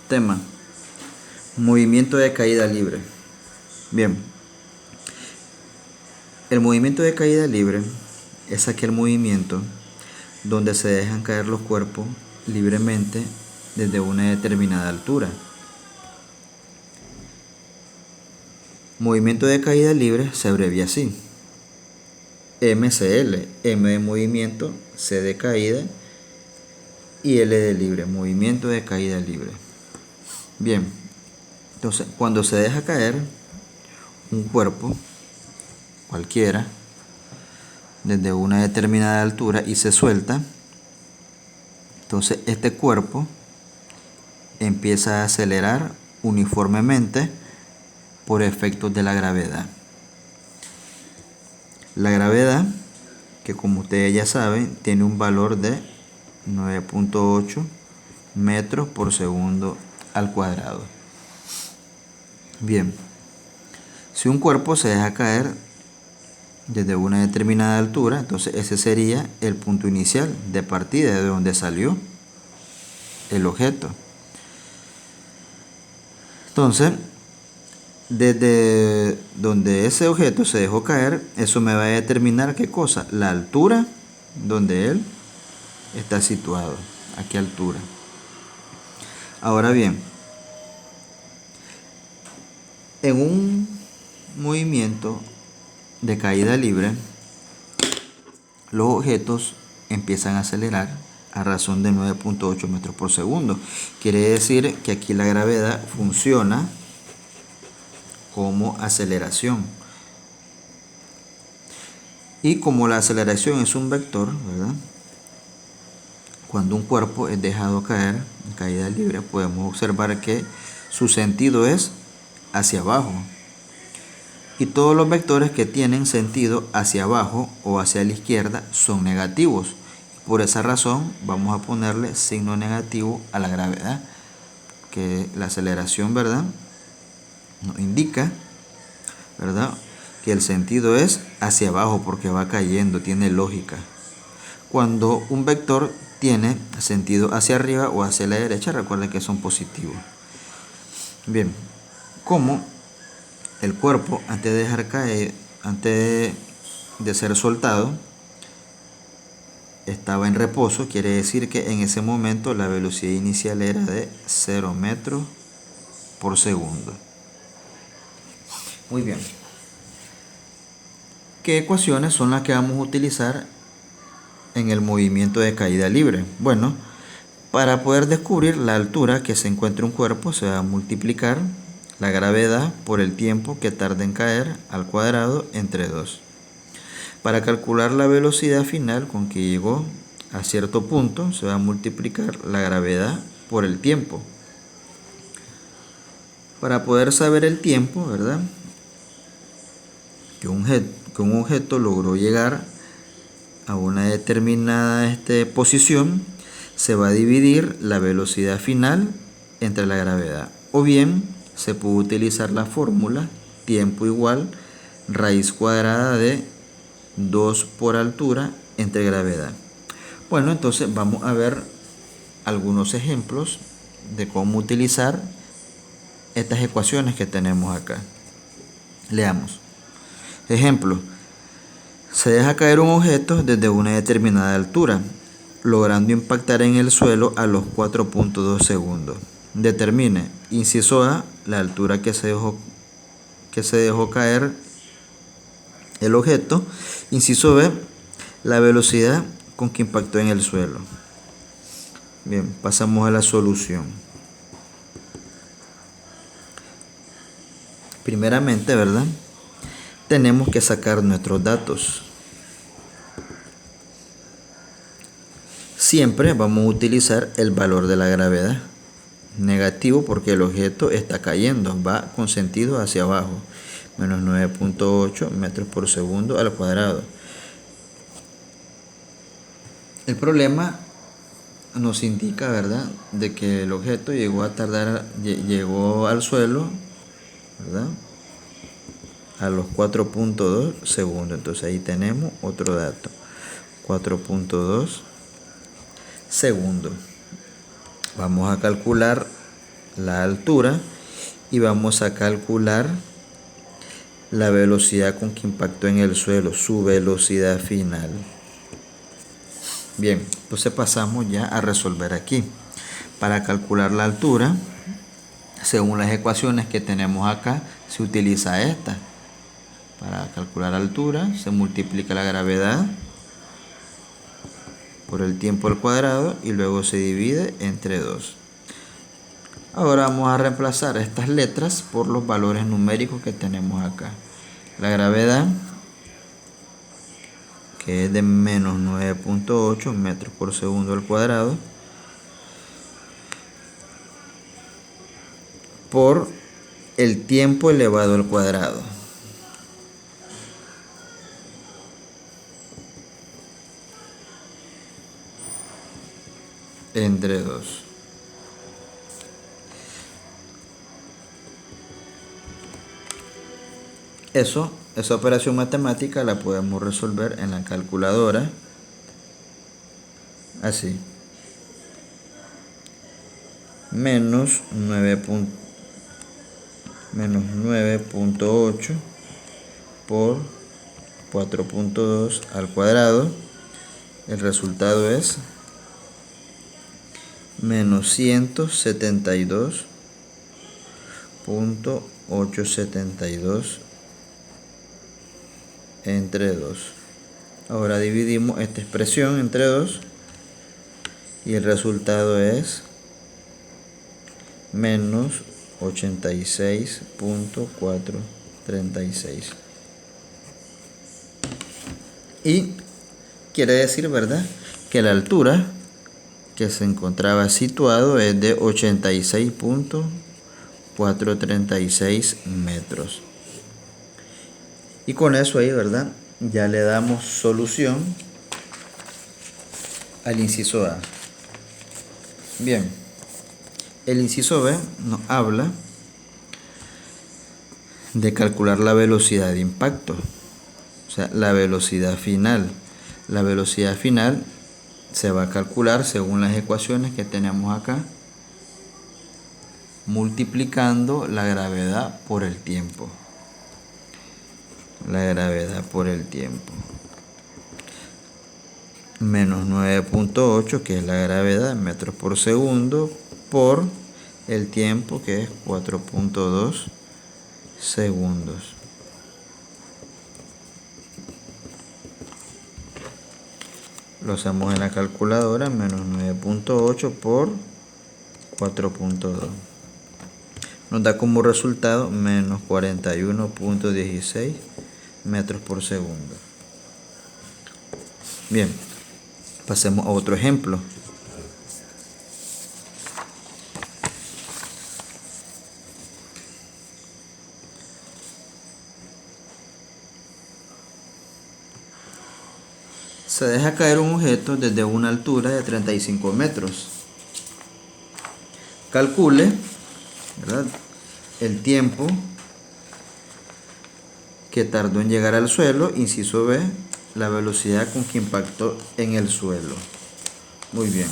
Tema: movimiento de caída libre. Bien, el movimiento de caída libre es aquel movimiento donde se dejan caer los cuerpos libremente desde una determinada altura. Movimiento de caída libre se abrevia así: MCL, M de movimiento, C de caída y L de libre, movimiento de caída libre. Bien, entonces cuando se deja caer un cuerpo cualquiera desde una determinada altura y se suelta, entonces este cuerpo empieza a acelerar uniformemente por efectos de la gravedad. La gravedad, que como ustedes ya saben, tiene un valor de 9.8 metros por segundo al cuadrado. Bien, si un cuerpo se deja caer desde una determinada altura, entonces ese sería el punto inicial de partida de donde salió el objeto. Entonces, desde donde ese objeto se dejó caer, eso me va a determinar ¿qué cosa? La altura donde él está situado, a qué altura. Ahora bien, en un movimiento de caída libre, los objetos empiezan a acelerar a razón de 9.8 metros por segundo. Quiere decir que aquí la gravedad funciona como aceleración. Y como la aceleración es un vector, ¿verdad? Cuando un cuerpo es dejado caer en caída libre, podemos observar que su sentido es hacia abajo. Y todos los vectores que tienen sentido hacia abajo o hacia la izquierda son negativos. Por esa razón vamos a ponerle signo negativo a la gravedad, que la aceleración, ¿verdad?, nos indica, ¿verdad?, que el sentido es hacia abajo porque va cayendo, tiene lógica. Cuando un vector tiene sentido hacia arriba o hacia la derecha, recuerden que son positivos. Bien, como el cuerpo antes de dejar caer, antes de ser soltado, estaba en reposo, quiere decir que en ese momento la velocidad inicial era de 0 metros por segundo. Muy bien. ¿Qué ecuaciones son las que vamos a utilizar en el movimiento de caída libre? Bueno, para poder descubrir la altura que se encuentra un cuerpo, se va a multiplicar la gravedad por el tiempo que tarda en caer al cuadrado entre 2. Para calcular la velocidad final con que llegó a cierto punto, se va a multiplicar la gravedad por el tiempo. Para poder saber el tiempo, ¿verdad?, que un objeto logró llegar a una determinada posición, se va a dividir la velocidad final entre la gravedad. O bien se puede utilizar la fórmula tiempo igual raíz cuadrada de 2 por altura entre gravedad. Bueno, entonces vamos a ver algunos ejemplos de cómo utilizar estas ecuaciones que tenemos acá. Leamos. Ejemplo: se deja caer un objeto desde una determinada altura, logrando impactar en el suelo a los 4.2 segundos. Determine, inciso A, la altura que se dejó caer el objeto. Inciso B, la velocidad con que impactó en el suelo. Bien, pasamos a la solución. Primeramente, ¿verdad?, tenemos que sacar nuestros datos. Siempre vamos a utilizar el valor de la gravedad. Negativo porque el objeto está cayendo, va con sentido hacia abajo. Menos 9.8 metros por segundo al cuadrado. El problema nos indica, ¿verdad?, de que el objeto llegó al suelo, ¿verdad?, a los 4.2 segundos. Entonces ahí tenemos otro dato: 4.2 segundos. Vamos a calcular la altura y vamos a calcular la velocidad con que impactó en el suelo, su velocidad final. Bien, entonces pasamos ya a resolver aquí. Para calcular la altura, según las ecuaciones que tenemos acá, se utiliza esta. Para calcular altura, se multiplica la gravedad por el tiempo al cuadrado y luego se divide entre 2. Ahora vamos a reemplazar estas letras por los valores numéricos que tenemos acá. La gravedad, que es de menos 9.8 metros por segundo al cuadrado, por el tiempo elevado al cuadrado. Entre 2. Esa operación matemática la podemos resolver en la calculadora. Así. Menos 9.8 por 4.2 al cuadrado. El resultado es menos 172.872 entre 2. Ahora dividimos esta expresión entre 2 y el resultado es menos 86.436. Y quiere decir, ¿verdad?, que la altura que se encontraba situado es de 86.436 metros. Y con eso ahí, ¿verdad?, ya le damos solución al inciso A. Bien, el inciso B nos habla de calcular la velocidad de impacto, o sea, la velocidad final. La velocidad final se va a calcular según las ecuaciones que tenemos acá, multiplicando la gravedad por el tiempo. La gravedad por el tiempo. Menos 9.8, que es la gravedad en metros por segundo, por el tiempo, que es 4.2 segundos. Lo hacemos en la calculadora. Menos 9.8 por 4.2. Nos da como resultado menos 41.16 metros por segundo. Bien, pasemos a otro ejemplo. Se deja caer un objeto desde una altura de 35 metros. Calcule, ¿verdad?, el tiempo que tardó en llegar al suelo. Inciso B, la velocidad con que impactó en el suelo. Muy bien.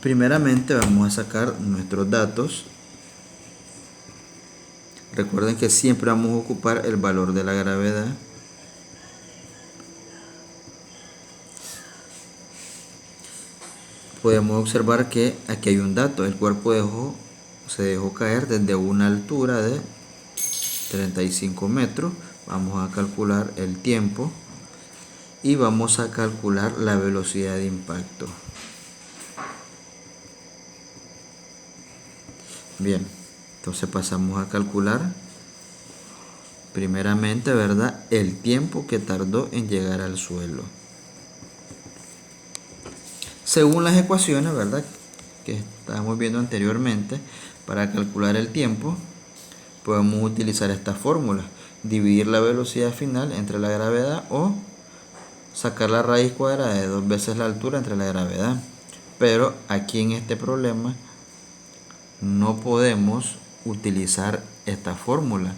Primeramente vamos a sacar nuestros datos. Recuerden que siempre vamos a ocupar el valor de la gravedad. Podemos observar que aquí hay un dato. El cuerpo se dejó caer desde una altura de 35 metros. Vamos a calcular el tiempo y vamos a calcular la velocidad de impacto. Bien, entonces pasamos a calcular primeramente, ¿verdad?, el tiempo que tardó en llegar al suelo. Según las ecuaciones, ¿verdad?, que estábamos viendo anteriormente, para calcular el tiempo podemos utilizar esta fórmula: dividir la velocidad final entre la gravedad o sacar la raíz cuadrada de 2 veces la altura entre la gravedad. Pero aquí en este problema no podemos utilizar esta fórmula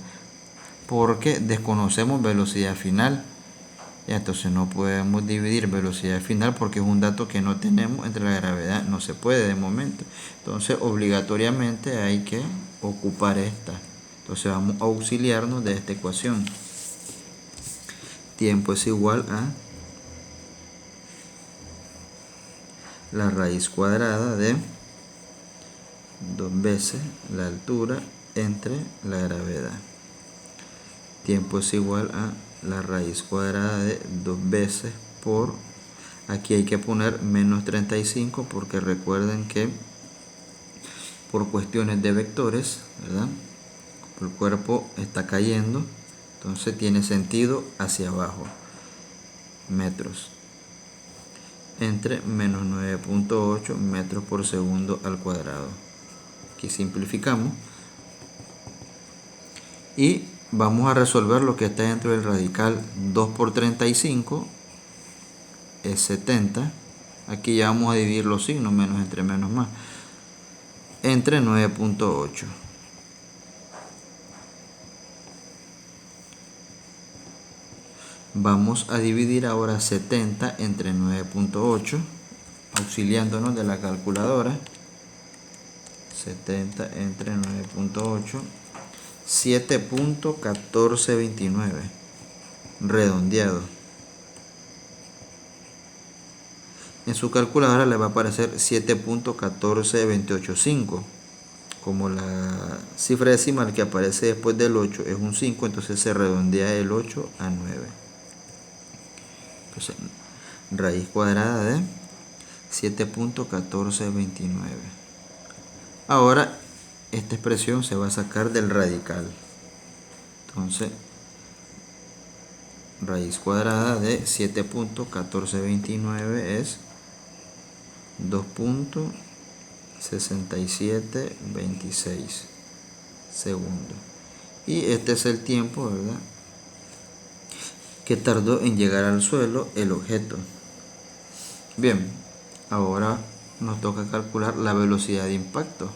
porque desconocemos velocidad final. Ya, entonces no podemos dividir velocidad final porque es un dato que no tenemos entre la gravedad, no se puede de momento. Entonces obligatoriamente hay que ocupar esta. Entonces vamos a auxiliarnos de esta ecuación. Tiempo es igual a la raíz cuadrada de 2 veces la altura entre la gravedad. Tiempo es igual a la raíz cuadrada de 2 veces por, aquí hay que poner menos 35 porque recuerden que por cuestiones de vectores, ¿verdad? El cuerpo está cayendo, entonces tiene sentido hacia abajo, metros, entre menos 9.8 metros por segundo al cuadrado. Aquí simplificamos y vamos a resolver lo que está dentro del radical. 2 por 35 es 70. Aquí ya vamos a dividir los signos, menos entre menos más, entre 9.8. Vamos a dividir ahora 70 entre 9.8, auxiliándonos de la calculadora. 70 entre 9.8, 7.1429, redondeado. En su calculadora le va a aparecer 7.14285. Como la cifra decimal que aparece después del 8 es un 5, entonces se redondea el 8 a 9. Entonces, raíz cuadrada de 7.1429. Ahora, esta expresión se va a sacar del radical. Entonces, raíz cuadrada de 7.1429 es 2.6726 segundos. Y este es el tiempo, ¿verdad?, que tardó en llegar al suelo el objeto. Bien, ahora nos toca calcular la velocidad de impacto.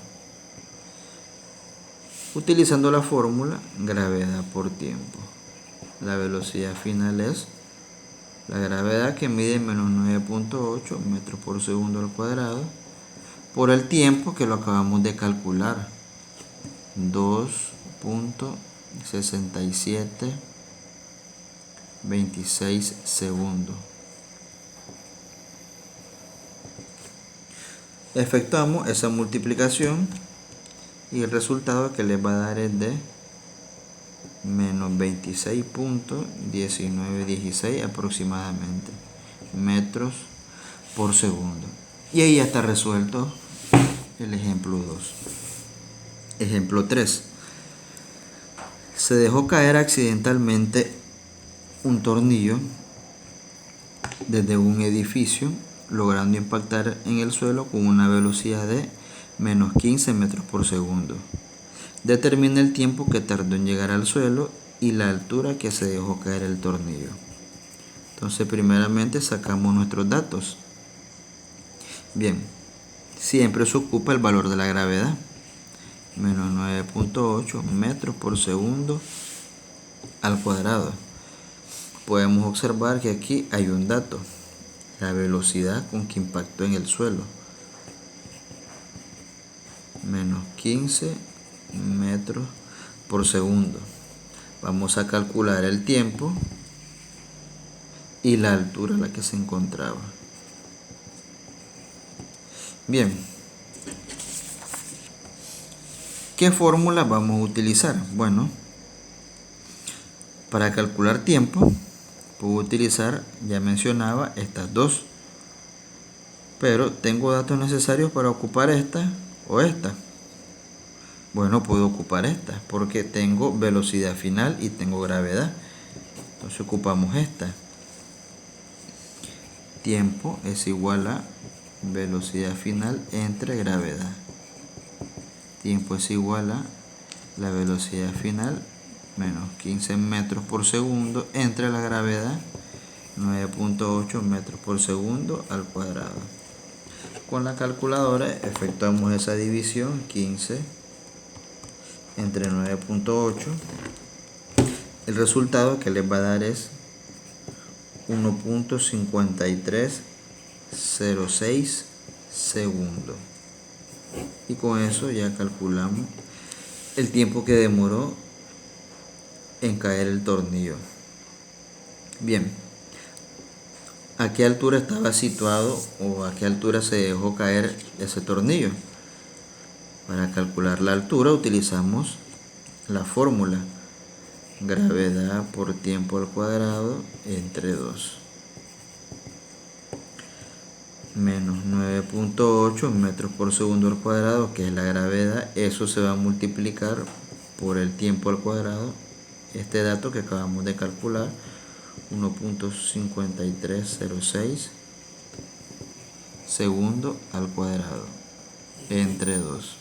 Utilizando la fórmula gravedad por tiempo. La velocidad final es la gravedad, que mide menos 9.8 metros por segundo al cuadrado, por el tiempo que lo acabamos de calcular, 2.6726 segundos. Efectuamos esa multiplicación y el resultado que les va a dar es de menos 26.1916 aproximadamente metros por segundo. Y ahí ya está resuelto el ejemplo 2. Ejemplo 3. Se dejó caer accidentalmente un tornillo desde un edificio, logrando impactar en el suelo con una velocidad de menos 15 metros por segundo. Determina el tiempo que tardó en llegar al suelo y la altura que se dejó caer el tornillo. Entonces, primeramente sacamos nuestros datos. Bien, siempre se ocupa el valor de la gravedad, menos 9.8 metros por segundo al cuadrado. Podemos observar que aquí hay un dato, la velocidad con que impactó en el suelo, menos 15 metros por segundo. Vamos a calcular el tiempo y la altura a la que se encontraba. Bien, ¿qué fórmula vamos a utilizar? Bueno, para calcular tiempo puedo utilizar, ya mencionaba, estas dos, pero tengo datos necesarios para ocupar esta o esta. Bueno, puedo ocupar esta porque tengo velocidad final y tengo gravedad. Entonces ocupamos esta. Tiempo es igual a velocidad final entre gravedad. Tiempo es igual a la velocidad final menos 15 metros por segundo entre la gravedad, 9.8 metros por segundo al cuadrado. Con la calculadora efectuamos esa división, 15 entre 9.8. El resultado que les va a dar es 1.5306 segundos. Y con eso ya calculamos el tiempo que demoró en caer el tornillo. Bien, ¿a qué altura estaba situado o a qué altura se dejó caer ese tornillo? Para calcular la altura utilizamos la fórmula gravedad por tiempo al cuadrado entre 2. Menos 9.8 metros por segundo al cuadrado, que es la gravedad, eso se va a multiplicar por el tiempo al cuadrado, este dato que acabamos de calcular, 1.5306 segundo al cuadrado entre 2.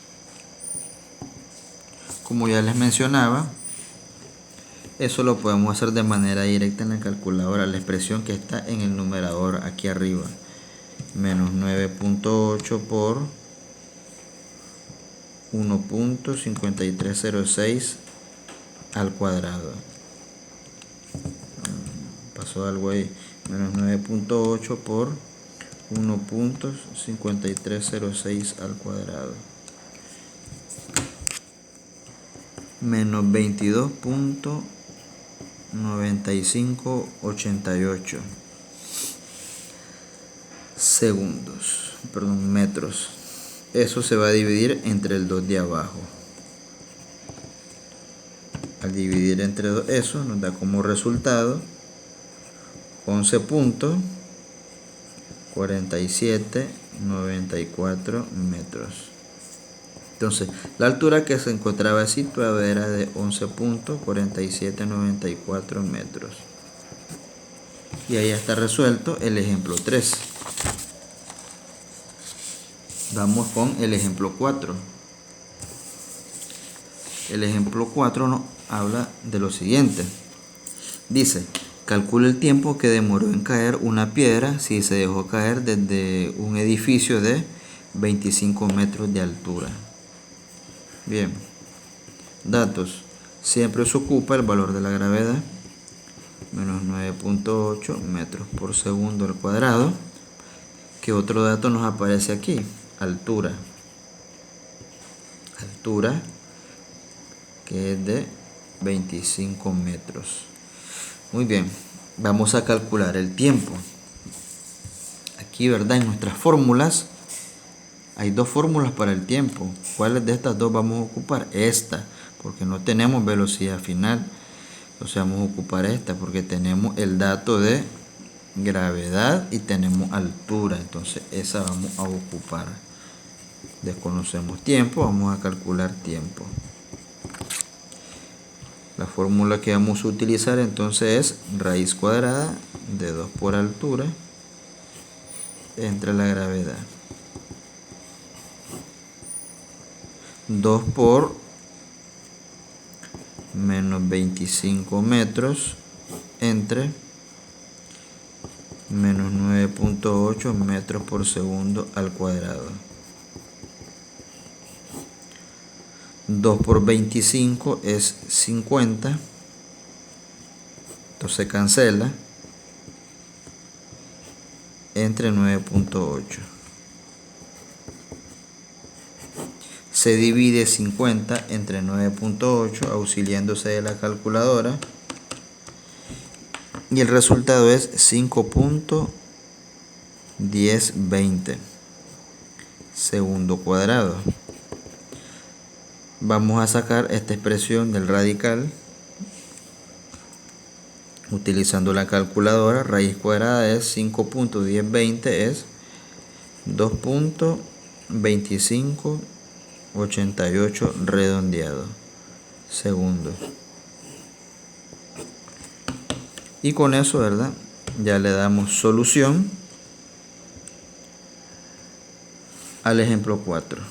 Como ya les mencionaba, eso lo podemos hacer de manera directa en la calculadora, la expresión que está en el numerador aquí arriba. Menos 9.8 por 1.5306 al cuadrado. Pasó algo ahí. Menos 9.8 por 1.5306 al cuadrado. Menos 22.9588 segundos, perdón, metros. Eso se va a dividir entre el 2 de abajo. Al dividir entre 2, eso nos da como resultado 11.4794 metros. Entonces, la altura que se encontraba situada era de 11.4794 metros. Y ahí está resuelto el ejemplo 3. Vamos con el ejemplo 4. El ejemplo 4 nos habla de lo siguiente. Dice, calcula el tiempo que demoró en caer una piedra si se dejó caer desde un edificio de 25 metros de altura. Bien, datos. Siempre se ocupa el valor de la gravedad, menos 9.8 metros por segundo al cuadrado. ¿Qué otro dato nos aparece aquí? Altura. Altura, que es de 25 metros. Muy bien, vamos a calcular el tiempo. Aquí, ¿verdad? En nuestras fórmulas hay dos fórmulas para el tiempo. ¿Cuáles de estas dos vamos a ocupar? Esta, porque no tenemos velocidad final. Entonces vamos a ocupar esta porque tenemos el dato de gravedad y tenemos altura. Entonces esa vamos a ocupar. Desconocemos tiempo, vamos a calcular tiempo. La fórmula que vamos a utilizar entonces es raíz cuadrada de 2 por altura entre la gravedad. 2 por menos 25 metros entre menos 9.8 metros por segundo al cuadrado. 2 por 25 es 50. Entonces cancela entre 9.8. Se divide 50 entre 9.8 auxiliándose de la calculadora y el resultado es 5.1020 segundo cuadrado. Vamos a sacar esta expresión del radical utilizando la calculadora. Raíz cuadrada es 5.1020 es 2.2588 redondeado segundos. Y con eso, ¿verdad? Ya le damos solución al ejemplo 4.